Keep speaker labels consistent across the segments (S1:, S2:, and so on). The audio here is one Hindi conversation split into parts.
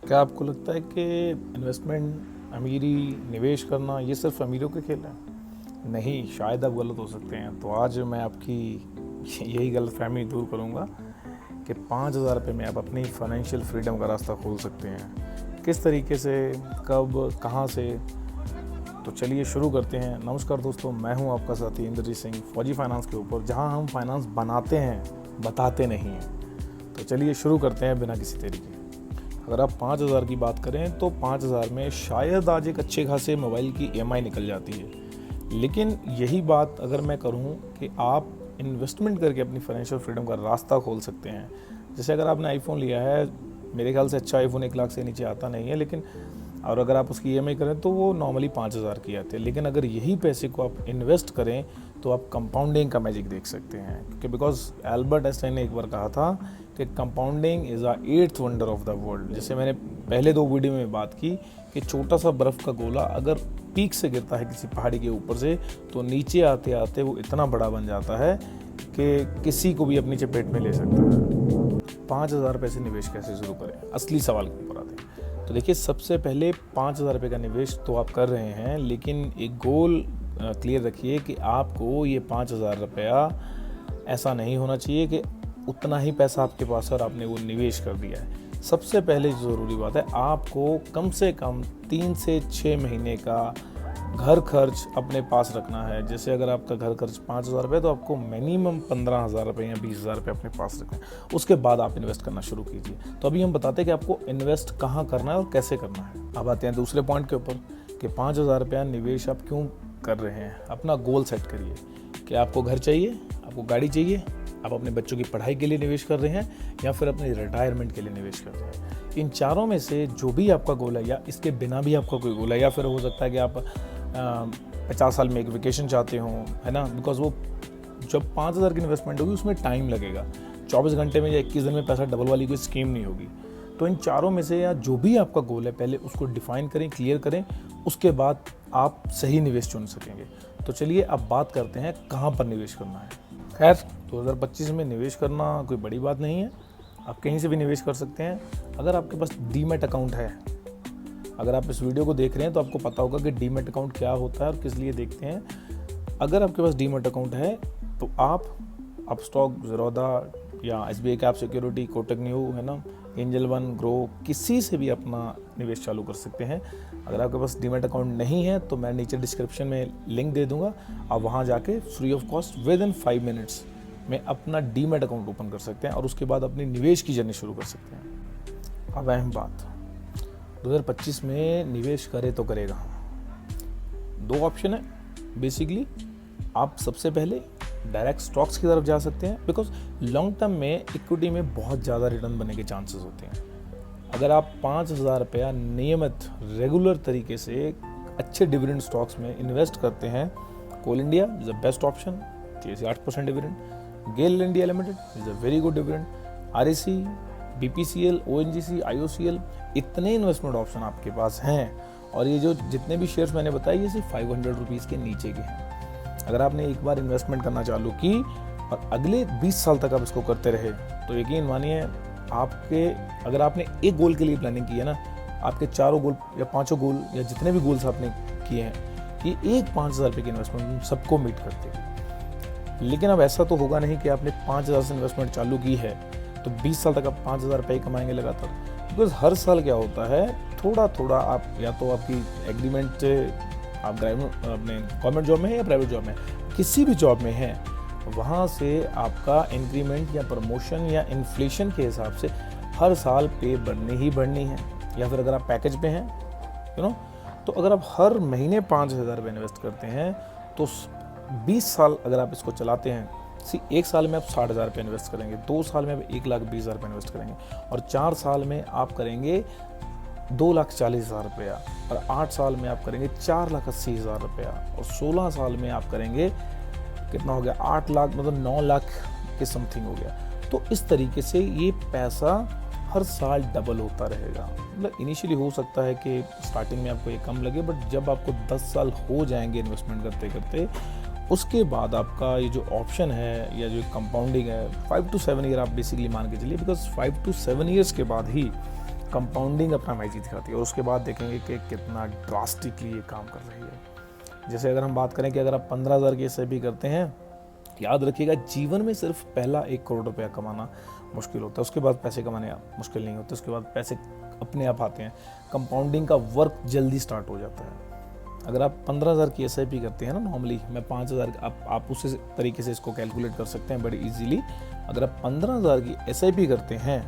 S1: क्या आपको लगता है कि इन्वेस्टमेंट, अमीरी, निवेश करना ये सिर्फ अमीरों के खेल है? नहीं, शायद आप गलत हो सकते हैं। तो आज मैं आपकी यही गलतफहमी दूर करूंगा कि 5,000 रुपये में आप अपनी फाइनेंशियल फ्रीडम का रास्ता खोल सकते हैं। किस तरीके से, कब, कहाँ से? तो चलिए शुरू करते हैं। नमस्कार दोस्तों, मैं हूं आपका साथी इंद्रजीत सिंह, फौजी फाइनेंस के ऊपर, जहां हम फाइनेंस बनाते हैं, बताते नहीं हैं। तो चलिए शुरू करते हैं बिना किसी देरी के। अगर आप 5,000 की बात करें तो 5,000 में शायद आज एक अच्छे खासे मोबाइल की EMI निकल जाती है। लेकिन यही बात अगर मैं करूं कि आप इन्वेस्टमेंट करके अपनी फाइनेंशियल फ्रीडम का रास्ता खोल सकते हैं। जैसे अगर आपने आईफोन लिया है, मेरे ख्याल से अच्छा आईफोन 1 लाख से नीचे आता नहीं है, लेकिन और अगर आप उसकी EMI करें तो वो नॉर्मली 5,000 की आती है। लेकिन अगर यही पैसे को आप इन्वेस्ट करें तो आप कंपाउंडिंग का मैजिक देख सकते हैं। क्योंकि बिकॉज एल्बर्ट आइंस्टाइन ने एक बार कहा था कि compounding is the 8th wonder of the world. जैसे मैंने पहले 2 वीडियो में बात की कि छोटा सा बर्फ़ का गोला अगर पीक से गिरता है किसी पहाड़ी के ऊपर से, तो नीचे आते आते वो इतना बड़ा बन जाता है कि किसी को भी अपनी चपेट में ले सकता है। 5,000 रुपये से निवेश कैसे शुरू करें, असली सवाल के ऊपर आते हैं। तो देखिए, सबसे पहले 5,000 रुपये का निवेश तो आप कर रहे हैं, लेकिन एक गोल क्लियर रखिए कि आपको ये 5,000 रुपया ऐसा नहीं होना चाहिए कि उतना ही पैसा आपके पास है और आपने वो निवेश कर दिया है। सबसे पहले ज़रूरी बात है, आपको कम से कम 3 से 6 महीने का घर खर्च अपने पास रखना है। जैसे अगर आपका घर खर्च 5,000 रुपये, तो आपको मिनिमम 15,000 रुपये या 20,000 रुपये अपने पास रखना है। उसके बाद आप इन्वेस्ट करना शुरू कीजिए। तो अभी हम बताते हैं कि आपको इन्वेस्ट कहाँ करना है और कैसे करना है। अब आते हैं दूसरे पॉइंट के ऊपर कि 5,000 रुपया निवेश आप क्यों कर रहे हैं। अपना गोल सेट करिए कि आपको घर चाहिए, आपको गाड़ी चाहिए, आप अपने बच्चों की पढ़ाई के लिए निवेश कर रहे हैं, या फिर अपने रिटायरमेंट के लिए निवेश कर रहे हैं। इन चारों में से जो भी आपका गोल है, या इसके बिना भी आपका कोई गोल है, या फिर हो सकता है कि आप 50 साल में एक वेकेशन चाहते हो, है ना। बिकॉज वो जब 5,000 की इन्वेस्टमेंट होगी उसमें टाइम लगेगा। 24 घंटे में या 21 दिन में पैसा डबल वाली कोई स्कीम नहीं होगी। तो इन चारों में से या जो भी आपका गोल है, पहले उसको डिफाइन करें, क्लियर करें, उसके बाद आप सही निवेश चुन सकेंगे। तो चलिए अब बात करते हैं कहाँ पर निवेश करना है। खैर, 2025 में निवेश करना कोई बड़ी बात नहीं है, आप कहीं से भी निवेश कर सकते हैं। अगर आपके पास डीमैट अकाउंट है, अगर आप इस वीडियो को देख रहे हैं तो आपको पता होगा कि डीमैट अकाउंट क्या होता है और किस लिए देखते हैं। अगर आपके पास डीमैट अकाउंट है तो आप अपस्टॉक, ज़ीरोधा या SBI cap security, Kotak new, है ना, एंजल वन, ग्रो, किसी से भी अपना निवेश चालू कर सकते हैं। अगर आपके पास डीमैट अकाउंट नहीं है तो मैं नीचे डिस्क्रिप्शन में लिंक दे दूंगा, आप वहाँ जाके free of cost with in 5 minutes में अपना डीमैट अकाउंट ओपन कर सकते हैं और उसके बाद अपनी निवेश की जर्नी शुरू कर सकते हैं। अब अहम बात, 2025 में निवेश करे तो करेगा। 2 ऑप्शन है बेसिकली। आप सबसे पहले डायरेक्ट स्टॉक्स की तरफ जा सकते हैं, बिकॉज लॉन्ग टर्म में इक्विटी में बहुत ज़्यादा रिटर्न बनने के चांसेस होते हैं। अगर आप 5,000 रुपया नियमित रेगुलर तरीके से अच्छे डिविडेंड स्टॉक्स में इन्वेस्ट करते हैं, Coal India is the best option, 6 से 8% dividend. GAIL India Limited is a very good dividend. REC, BPCL, ONGC, IOCL, इतने इन्वेस्टमेंट ऑप्शन आपके पास हैं। और ये जो जितने भी शेयर्स मैंने बताए, ये सिर्फ 500 रुपीज़ के नीचे के हैं। अगर आपने एक बार इन्वेस्टमेंट करना चालू की और अगले 20 साल तक आप इसको करते रहे, तो यकीन मानिए आपके, अगर आपने एक गोल के लिए प्लानिंग की है ना, आपके 4 गोल या 5 गोल या जितने भी गोल्स आपने किए हैं, ये एक 5,000 रुपये की इन्वेस्टमेंट सबको मीट करते हैं। लेकिन अब ऐसा तो होगा नहीं कि आपने 5,000 से इन्वेस्टमेंट चालू की है तो 20 साल तक आप 5,000 रुपये कमाएंगे लगातार। बिकॉज हर साल क्या होता है, थोड़ा थोड़ा आप, या तो आपकी एग्रीमेंट, आप अपने गवर्नमेंट जॉब में है या प्राइवेट जॉब में, किसी भी जॉब में है, वहाँ से आपका इंक्रीमेंट या प्रमोशन या इन्फ्लेशन के हिसाब से हर साल पे बढ़नी ही बढ़नी है। या फिर अगर आप पैकेज पे हैं, तो अगर आप हर महीने 5,000 रुपये इन्वेस्ट करते हैं तो 20 साल अगर आप इसको चलाते हैं, 1 साल में आप 60,000 रुपये इन्वेस्ट करेंगे, 2 साल में आप 1,20,000 रुपये इन्वेस्ट करेंगे, और 4 साल में आप करेंगे 2,40,000 रुपया, और 8 साल में आप करेंगे 4,80,000 रुपया, और 16 साल में आप करेंगे कितना हो गया, 8 लाख, मतलब 9 लाख के समथिंग हो गया। तो इस तरीके से ये पैसा हर साल डबल होता रहेगा। मतलब इनिशियली हो सकता है कि स्टार्टिंग में आपको ये कम लगे, बट जब आपको 10 साल हो जाएंगे इन्वेस्टमेंट करते करते, उसके बाद आपका ये जो ऑप्शन है या जो कंपाउंडिंग है, 5 to 7 ईयर आप बेसिकली मान के चलिए, बिकॉज 5 to 7 ईयर्स के बाद ही कंपाउंडिंग अपना मैजिक दिखाती है, और उसके बाद देखेंगे कि कितना ड्रास्टिकली ये काम कर रही है। जैसे अगर हम बात करें कि अगर आप 15,000 की एसआईपी करते हैं, याद रखिएगा जीवन में सिर्फ पहला 1 करोड़ रुपया कमाना मुश्किल होता है, उसके बाद पैसे कमाने मुश्किल नहीं होते, उसके बाद पैसे अपने आप आते हैं। कंपाउंडिंग का वर्क जल्दी स्टार्ट हो जाता है। अगर आप 15,000 की एसआईपी करते हैं ना, नॉर्मली मैं 5,000, आप उसी तरीके से इसको कैलकुलेट कर सकते हैं बड़ी इजीली। अगर आप 15,000 की एसआईपी करते हैं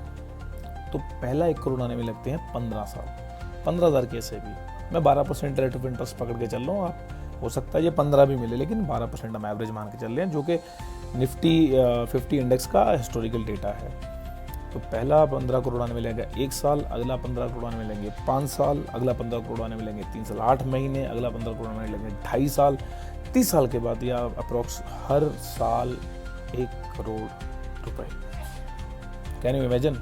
S1: तो पहला 1 करोड़ आने में लगते हैं 15 साल। 15,000 की एसआईपी, मैं 12% रेट ऑफ इंटरेस्ट पकड़ के चल रहा हूँ, आप हो सकता है ये 15 भी मिले, लेकिन 12% हम एवरेज मान के चल रहे हैं, जो कि निफ्टी 50 इंडेक्स का हिस्टोरिकल डेटा है। तो पहला 15 करोड़ आने मिलेगा 1 साल, अगला 15 करोड़ आने मिलेंगे 5 साल, अगला 15 करोड़ आने मिलेंगे 3 साल 8 महीने, अगला 15 करोड़ आने मिलेंगे 2.5 साल। 30 साल के बाद या अप्रोक्स हर साल 1 करोड़ रुपए। Can you imagine?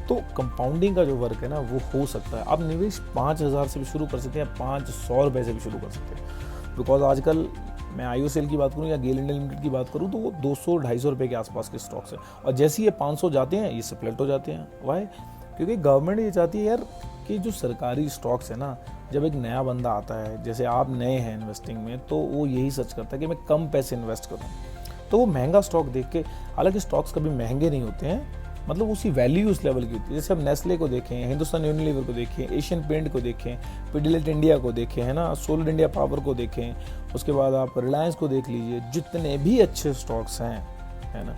S1: तो कंपाउंडिंग का जो वर्क है ना, वो हो सकता है। आप निवेश 5,000 से भी शुरू कर सकते हैं, 500 रुपये से भी शुरू कर सकते हैं। बिकॉज आजकल मैं IOCL की बात करूँ या गेल इंडिया लिमिटेड की बात करूँ तो वो 200-250 रुपये के आसपास के स्टॉक्स हैं, और जैसे ही ये 500 जाते हैं ये सप्लेट हो जाते हैं। वाई? क्योंकि गवर्नमेंट ये चाहती है यार कि जो सरकारी स्टॉक्स है ना, जब एक नया बंदा आता है, जैसे आप नए हैं इन्वेस्टिंग में, तो वो यही सर्च करता है कि मैं कम पैसे इन्वेस्ट करूँ, तो वो महंगा स्टॉक देख के, हालांकि स्टॉक्स कभी महंगे नहीं होते हैं, मतलब उसी वैल्यू उस लेवल की होती है। जैसे हम नेस्ले को देखें, हिंदुस्तान यूनिलीवर को देखें, एशियन पेंट को देखें, पिडिलाइट इंडिया को देखें, है ना, सोलर इंडिया पावर को देखें, उसके बाद आप रिलायंस को देख लीजिए। जितने भी अच्छे स्टॉक्स हैं, है ना,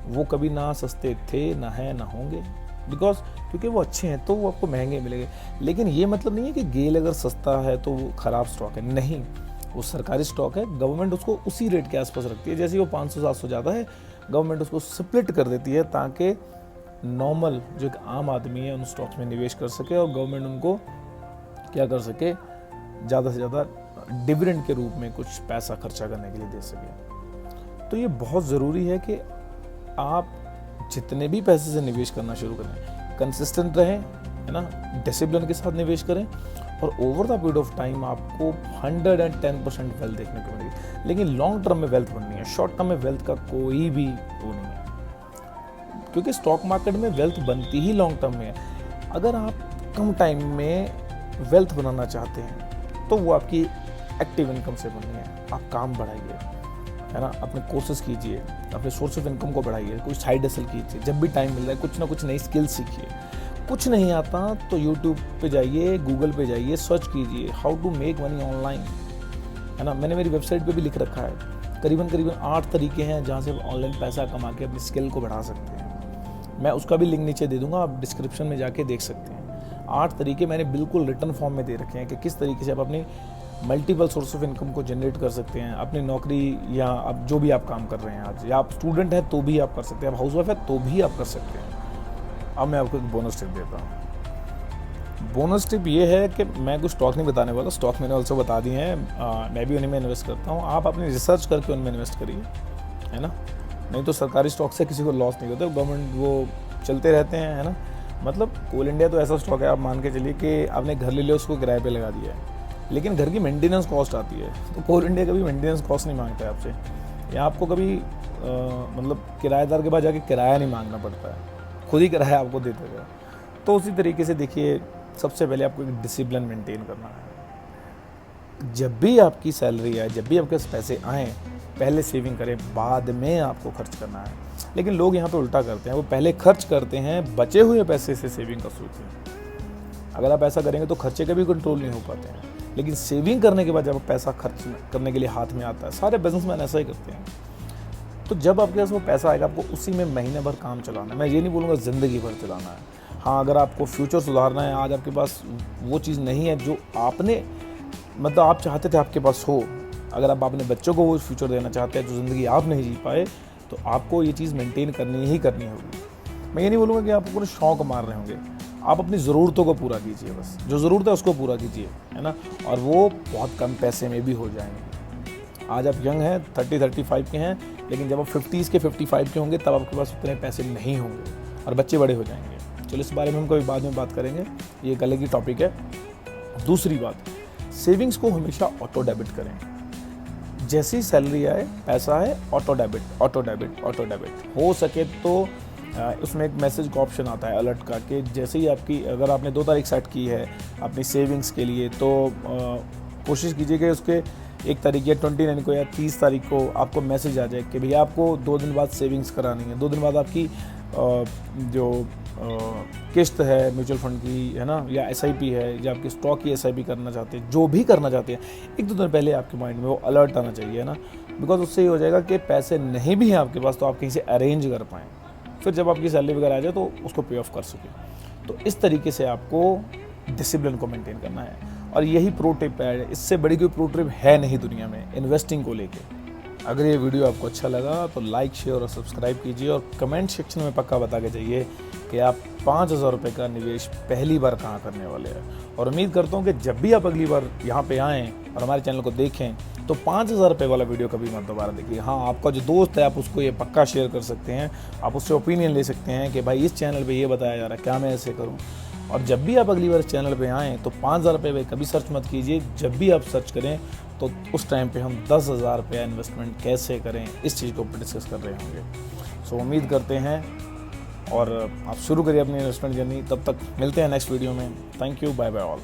S1: वो कभी ना सस्ते थे, ना है, ना होंगे, बिकॉज क्योंकि वो अच्छे हैं तो वो आपको महंगे मिलेंगे। लेकिन ये मतलब नहीं है कि गेल अगर सस्ता है तो वो ख़राब स्टॉक है, नहीं, वो सरकारी स्टॉक है, गवर्नमेंट उसको उसी रेट के आसपास रखती है। जैसे वो 500-700 ज़्यादा है, गवर्नमेंट उसको स्प्लिट कर देती है ताकि नॉर्मल जो एक आम आदमी है उन स्टॉक्स में निवेश कर सके, और गवर्नमेंट उनको क्या कर सके, ज़्यादा से ज़्यादा डिविडेंड के रूप में कुछ पैसा खर्चा करने के लिए दे सके। तो ये बहुत ज़रूरी है कि आप जितने भी पैसे से निवेश करना शुरू करें, कंसिस्टेंट रहें, है ना, डिसिप्लिन के साथ निवेश करें, और over the period of time आपको 110% वेल्थ देखने को मिलेगी। लेकिन लॉन्ग टर्म में वेल्थ बननी है, शॉर्ट टर्म में वेल्थ का कोई भी वो नहीं है, क्योंकि स्टॉक मार्केट में वेल्थ बनती ही लॉन्ग टर्म में है। अगर आप कम टाइम में वेल्थ बनाना चाहते हैं तो वो आपकी एक्टिव इनकम से बननी है। आप काम बढ़ाइए, है ना, अपने कोर्सेज कीजिए, अपने सोर्स ऑफ इनकम को बढ़ाइए, कोई साइड हसल कीजिए, जब भी टाइम मिल रहा है कुछ ना कुछ नई स्किल सीखिए। कुछ नहीं आता तो यूट्यूब पे जाइए, गूगल पे जाइए, सर्च कीजिए how to make money online, है ना। मैंने मेरी वेबसाइट पे भी लिख रखा है, करीबन 8 तरीके हैं जहाँ से आप ऑनलाइन पैसा कमा के अपनी स्किल को बढ़ा सकते हैं। मैं उसका भी लिंक नीचे दे दूंगा, आप डिस्क्रिप्शन में जाके देख सकते हैं। 8 तरीके मैंने बिल्कुल रिटर्न फॉर्म में दे रखे हैं कि किस तरीके से आप अपनी मल्टीपल सोर्स ऑफ इनकम को जनरेट कर सकते हैं। अपनी नौकरी या अब जो भी आप काम कर रहे हैं आज, या आप स्टूडेंट हैं तो भी आप कर सकते हैं, आप हाउसवाइफ है तो भी आप कर सकते हैं। अब मैं आपको एक बोनस टिप देता हूँ। बोनस टिप ये है कि मैं कुछ स्टॉक नहीं बताने वाला, स्टॉक मैंने ऑल्सो बता दिए हैं, मैं भी उन्हीं में इन्वेस्ट करता हूँ। आप अपनी रिसर्च करके उनमें इन्वेस्ट करिए, है ना, नहीं तो सरकारी स्टॉक से किसी को लॉस नहीं होता, गवर्नमेंट वो चलते रहते हैं, है ना। मतलब कोल इंडिया तो ऐसा स्टॉक है, आप मान के चलिए कि आपने घर ले लिया, उसको किराए पे लगा दिया है, लेकिन घर की मेंटेनेंस कॉस्ट आती है, तो कोल इंडिया कभी मेंटेनेंस कॉस्ट नहीं मांगता है आपसे, या आपको कभी मतलब किराएदार के पास जाके किराया नहीं मांगना पड़ता है, खुद ही किराया आपको दे देगा। तो उसी तरीके से देखिए, सबसे पहले आपको एक डिसिप्लिन मेंटेन करना है। जब भी आपकी सैलरी आए, जब भी आपके पास पैसे आएँ, पहले सेविंग करें, बाद में आपको खर्च करना है। लेकिन लोग यहाँ पे उल्टा करते हैं, वो पहले खर्च करते हैं, बचे हुए पैसे से सेविंग कर सोचते हैं। अगर आप ऐसा करेंगे तो खर्चे कभी कंट्रोल नहीं हो पाते हैं, लेकिन सेविंग करने के बाद जब पैसा खर्च करने के लिए हाथ में आता है, सारे बिजनेसमैन ऐसा ही करते हैं। तो जब आपके पास वो पैसा आएगा, आपको उसी में महीने भर काम चलाना है। मैं ये नहीं बोलूँगा ज़िंदगी भर चलाना है। हाँ, अगर आपको फ्यूचर सुधारना है, आज आपके पास वो चीज़ नहीं है जो आपने मतलब आप चाहते थे आपके पास हो, अगर आप अपने बच्चों को वो फ्यूचर देना चाहते हैं जो ज़िंदगी आप नहीं जी पाए, तो आपको ये चीज़ मेंटेन करनी ही करनी होगी। मैं ये नहीं बोलूँगा कि आप अपने शौक मार रहे होंगे, आप अपनी ज़रूरतों को पूरा कीजिए, बस जो ज़रूरत है उसको पूरा कीजिए, है ना, और वो बहुत कम पैसे में भी हो जाएंगे। आज आप यंग हैं, 30-35 के हैं, लेकिन जब आप 50s के 55 के होंगे तब आपके पास उतने पैसे नहीं होंगे और बच्चे बड़े हो जाएंगे। चलो इस बारे में हम कभी बाद में बात करेंगे, ये एक अलग ही टॉपिक है। दूसरी बात, सेविंग्स को हमेशा ऑटो डेबिट करें। जैसी सैलरी आए, पैसा है, auto debit, auto debit, auto debit. हो सके तो उसमें एक मैसेज का ऑप्शन आता है अलर्ट का कि जैसे ही आपकी, अगर आपने 2 तारीख सेट की है अपनी सेविंग्स के लिए, तो कोशिश कीजिए कि उसके 1 तारीख या 29 को या 30 तारीख को आपको मैसेज आ जाए कि भैया आपको 2 दिन बाद सेविंग्स करानी है, 2 दिन बाद आपकी जो किस्त है म्यूचुअल फंड की, है ना, या SIP है, या आपकी स्टॉक की SIP करना चाहते हैं, जो भी करना चाहते हैं, 1-2 दिन पहले आपके माइंड में वो अलर्ट आना चाहिए, है ना। बिकॉज उससे ये हो जाएगा कि पैसे नहीं भी हैं आपके पास तो आप कहीं से अरेंज कर पाएँ, फिर जब आपकी सैलरी वगैरह आ जाए तो उसको पे ऑफ कर सकें। तो इस तरीके से आपको डिसिप्लिन को मेंटेन करना है, और यही प्रो टिप है, इससे बड़ी कोई प्रो टिप है नहीं दुनिया में इन्वेस्टिंग को लेके। अगर ये वीडियो आपको अच्छा लगा तो लाइक, शेयर और सब्सक्राइब कीजिए, और कमेंट सेक्शन में पक्का बता के जाइए कि आप 5,000 रुपये का निवेश पहली बार कहाँ करने वाले हैं। और उम्मीद करता हूँ कि जब भी आप अगली बार यहाँ पे आएँ और हमारे चैनल को देखें तो 5,000 रुपये वाला वीडियो कभी मत दोबारा देखिए। हाँ, आपका जो दोस्त है आप उसको ये पक्का शेयर कर सकते हैं, आप उससे ओपिनियन ले सकते हैं कि भाई इस चैनल पे ये बताया जा रहा है, क्या मैं ऐसे करूँ। और जब भी आप अगली बार इस चैनल पे आएँ तो 5,000 रुपये कभी सर्च मत कीजिए। जब भी आप सर्च करें तो उस टाइम पे हम 10,000 रुपया इन्वेस्टमेंट कैसे करें इस चीज़ को ऊपर डिस्कस कर रहे होंगे। सो उम्मीद करते हैं, और आप शुरू करिए अपनी इन्वेस्टमेंट जर्नी। तब तक मिलते हैं नेक्स्ट वीडियो में। Thank you, bye bye all.